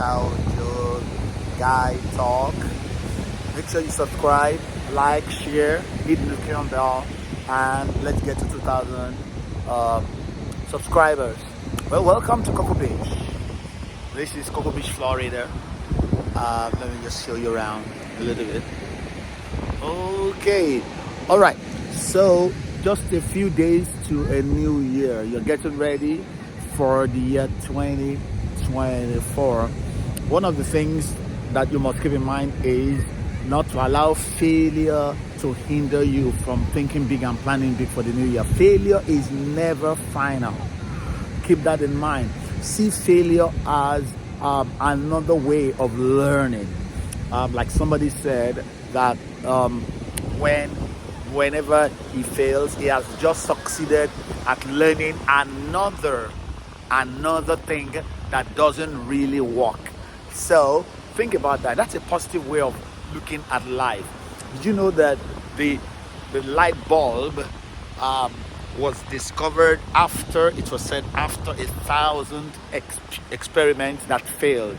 how Joe Guy talk. Make sure you subscribe, like, share, hit the notification bell, and let's get to 2,000 subscribers. Well, welcome to Cocoa Beach. This is Cocoa Beach, Florida. Let me just show you around a little bit. Okay, all right. So just a few days to a new year. You're getting ready for the year 2024. One of the things that you must keep in mind is not to allow failure to hinder you from thinking big and planning big for the new year. Failure is never final. Keep that in mind. See failure as another way of learning. Like somebody said that whenever he fails, he has just succeeded at learning another thing that doesn't really work. So think about that. That's a positive way of looking at life. Did you know that the light bulb was discovered after 1,000 experiments that failed?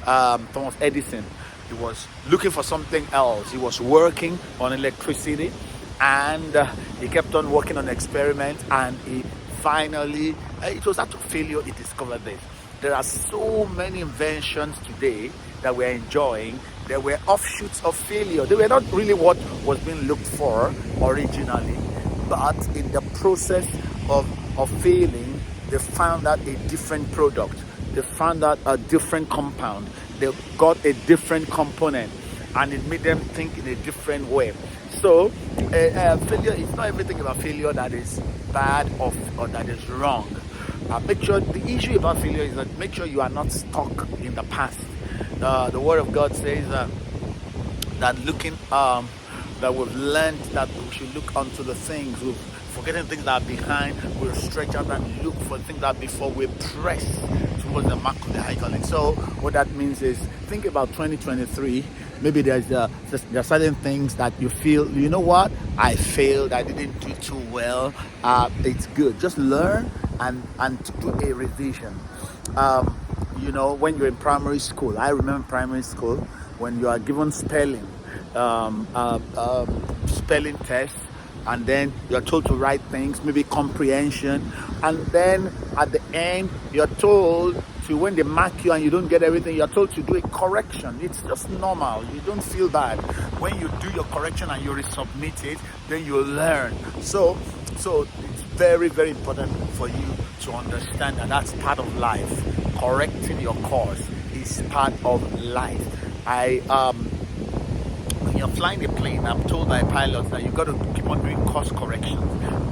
Thomas Edison, he was looking for something else. He was working on electricity, and he kept on working on experiments, and he finally, it was after failure he discovered this. There are so many inventions today that we're enjoying. There were offshoots of failure. They were not really what was being looked for originally, but in the process of failing, they found out a different product. They found out a different compound. They got a different component, and it made them think in a different way. So failure is not everything about failure that is bad or that is wrong. Make sure the issue about failure is that make sure you are not stuck in the past. The Word of God says that looking that we've learned that we should look unto the things, we've forgetting things that are behind, we'll stretch out and look for things that before we press towards the mark of the high calling. So what that means is think about 2023. Maybe there are certain things that you feel, you know what, I failed, I didn't do too well. It's good. Just learn and do a revision. When you're in primary school, I remember primary school, when you are given spelling tests, and then you're told to write things, maybe comprehension, and then at the end you're told to, when they mark you and you don't get everything, you're told to do a correction. It's just normal. You don't feel bad. When you do your correction and you resubmit it, then you learn. So it's very, very important for you to understand that that's part of life. Correcting your course is part of life. When you're flying a plane, I'm told by pilots that you got to keep on doing course corrections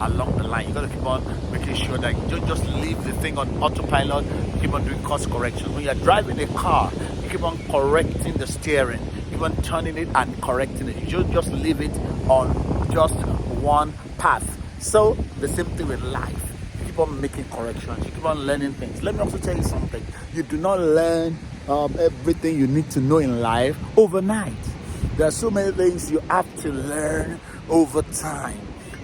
along the line. You got to keep on making sure that you don't just leave the thing on autopilot. You keep on doing course corrections. When you're driving a car, you keep on correcting the steering, keep on turning it and correcting it. You don't just leave it on just one path. So the same thing with life. You keep on making corrections. You keep on learning things. Let me also tell you something. You do not learn everything you need to know in life overnight. There are so many things you have to learn over time.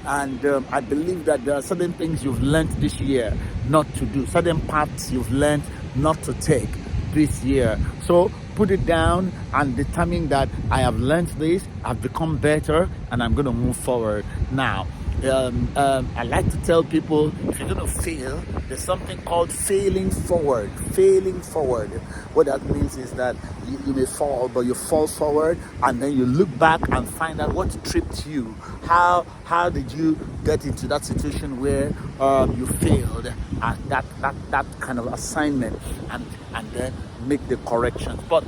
And I believe that there are certain things you've learned this year not to do. Certain paths you've learned not to take this year. So put it down and determine that I have learned this, I've become better, and I'm going to move forward now. I like to tell people, if you're going to fail, there's something called failing forward. Failing forward. What that means is that you may fall, but you fall forward, and then you look back and find out what tripped you. How did you get into that situation where you failed at that kind of assignment, and then make the corrections. But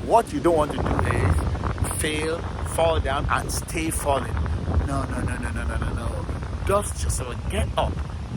what you don't want to do is fail, fall down, and stay falling. No. Dust yourself, get up,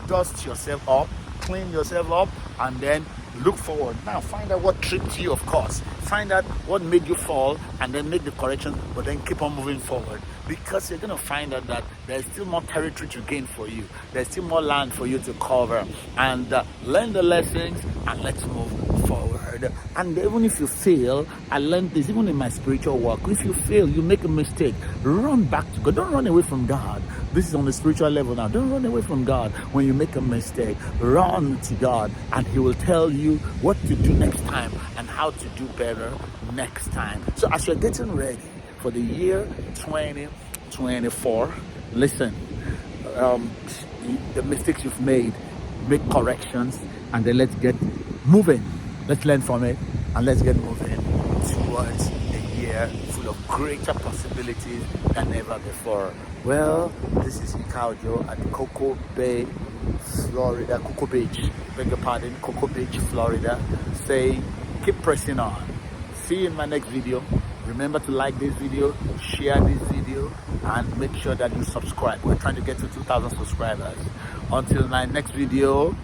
dust yourself up, clean yourself up, and then look forward. Now find out what tripped you, of course. Find out what made you fall, and then make the correction, but then keep on moving forward. Because you're going to find out that there's still more territory to gain for you. There's still more land for you to cover. And learn the lessons, and let's move forward. And even if you fail, I learned this even in my spiritual work. If you fail, you make a mistake, run back to God. Don't run away from God. This is on the spiritual level now. Don't run away from God. When you make a mistake, run to God, and He will tell you what to do next time and how to do better next time. So as you're getting ready for the year 2024, listen, the mistakes you've made, make corrections, and then let's get moving. Let's learn from it, and let's get moving towards a year full of greater possibilities than ever before. Well, this is Ikaojo at Cocoa Bay, Florida, Cocoa Beach, beg your pardon, Cocoa Beach, Florida. Say, keep pressing on. See you in my next video. Remember to like this video, share this video, and make sure that you subscribe. We're trying to get to 2,000 subscribers. Until my next video,